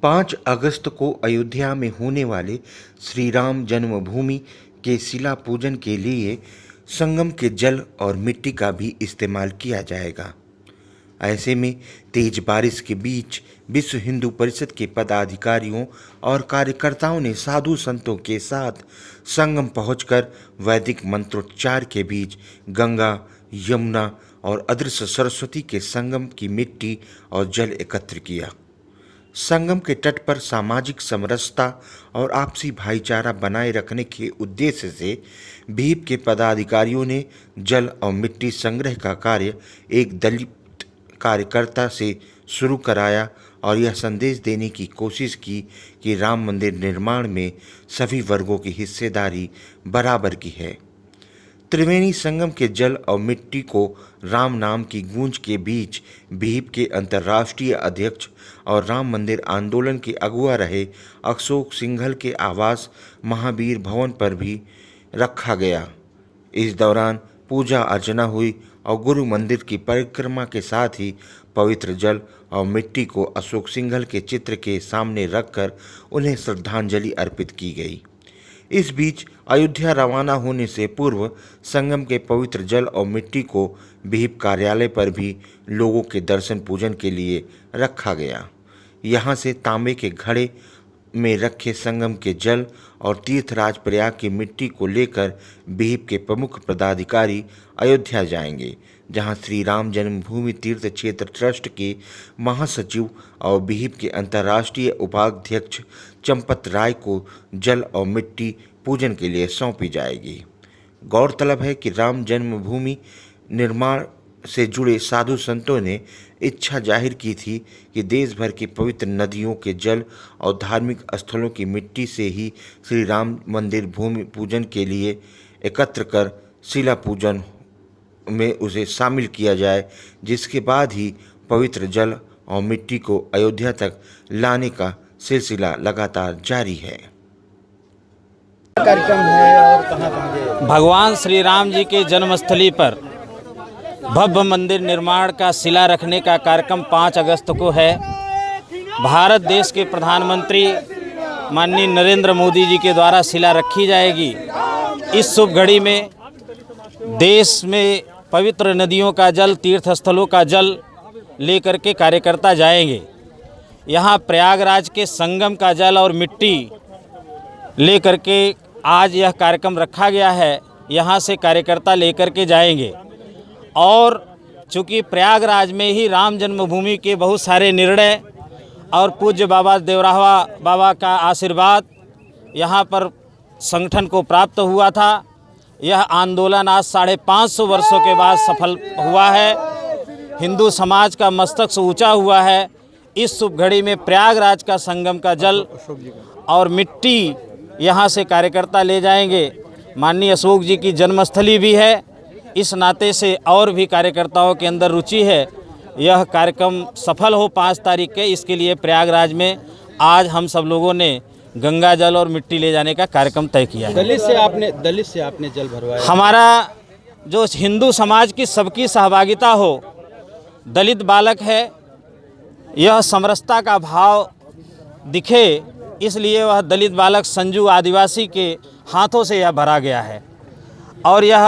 5 अगस्त को अयोध्या में होने वाले श्री राम जन्मभूमि के शिला पूजन के लिए संगम के जल और मिट्टी का भी इस्तेमाल किया जाएगा। ऐसे में तेज बारिश के बीच विश्व हिंदू परिषद के पदाधिकारियों और कार्यकर्ताओं ने साधु संतों के साथ संगम पहुंचकर वैदिक मंत्रोच्चार के बीच गंगा, यमुना और अदृश्य सरस्वती के संगम की मिट्टी और जल एकत्र किया। संगम के तट पर सामाजिक समरसता और आपसी भाईचारा बनाए रखने के उद्देश्य से भीप के पदाधिकारियों ने जल और मिट्टी संग्रह का कार्य एक दलित कार्यकर्ता से शुरू कराया और यह संदेश देने की कोशिश की कि राम मंदिर निर्माण में सभी वर्गों की हिस्सेदारी बराबर की है। त्रिवेणी संगम के जल और मिट्टी को राम नाम की गूंज के बीच भीप के अंतर्राष्ट्रीय अध्यक्ष और राम मंदिर आंदोलन के अगुआ रहे अशोक सिंघल के आवास महावीर भवन पर भी रखा गया। इस दौरान पूजा अर्चना हुई और गुरु मंदिर की परिक्रमा के साथ ही पवित्र जल और मिट्टी को अशोक सिंघल के चित्र के सामने रखकर उन्हें श्रद्धांजलि अर्पित की गई। इस बीच अयोध्या रवाना होने से पूर्व संगम के पवित्र जल और मिट्टी को भीप कार्यालय पर भी लोगों के दर्शन पूजन के लिए रखा गया। यहाँ से तांबे के घड़े में रखे संगम के जल और तीर्थराज प्रयाग की मिट्टी को लेकर भीप के प्रमुख पदाधिकारी अयोध्या जाएंगे, जहां श्री राम जन्मभूमि तीर्थ क्षेत्र ट्रस्ट के महासचिव और भीप के अंतर्राष्ट्रीय उपाध्यक्ष चंपत राय को जल और मिट्टी पूजन के लिए सौंपी जाएगी। गौरतलब है कि राम जन्मभूमि निर्माण से जुड़े साधु संतों ने इच्छा जाहिर की थी कि देश भर की पवित्र नदियों के जल और धार्मिक स्थलों की मिट्टी से ही श्री राम मंदिर भूमि पूजन के लिए एकत्र कर शिला पूजन में उसे शामिल किया जाए, जिसके बाद ही पवित्र जल और मिट्टी को अयोध्या तक लाने का सिलसिला लगातार जारी है। कार्यक्रम है और कहाँ भगवान श्री राम जी के जन्मस्थली पर भव्य मंदिर निर्माण का शिला रखने का कार्यक्रम 5 अगस्त को है। भारत देश के प्रधानमंत्री माननीय नरेंद्र मोदी जी के द्वारा शिला रखी जाएगी। इस शुभ घड़ी में देश में पवित्र नदियों का जल, तीर्थ स्थलों का जल लेकर के कार्यकर्ता जाएंगे। यहाँ प्रयागराज के संगम का जल और मिट्टी लेकर के आज यह कार्यक्रम रखा गया है। यहाँ से कार्यकर्ता लेकर के जाएंगे और चूँकि प्रयागराज में ही राम जन्मभूमि के बहुत सारे निर्णय और पूज्य बाबा देवरावा बाबा का आशीर्वाद यहाँ पर संगठन को प्राप्त हुआ था। यह आंदोलन आज 550 वर्षों के बाद सफल हुआ है। हिंदू समाज का मस्तक ऊंचा हुआ है। इस शुभ घड़ी में प्रयागराज का संगम का जल और मिट्टी यहाँ से कार्यकर्ता ले जाएंगे। माननीय अशोक जी की जन्मस्थली भी है, इस नाते से और भी कार्यकर्ताओं के अंदर रुचि है। यह कार्यक्रम सफल हो 5 तारीख के, इसके लिए प्रयागराज में आज हम सब लोगों ने गंगा जल और मिट्टी ले जाने का कार्यक्रम तय किया है। दलित से आपने जल भरवाया। हमारा जो हिंदू समाज की सबकी सहभागिता हो, दलित बालक है, यह समरसता का भाव दिखे, इसलिए वह दलित बालक संजू आदिवासी के हाथों से यह भरा गया है। और यह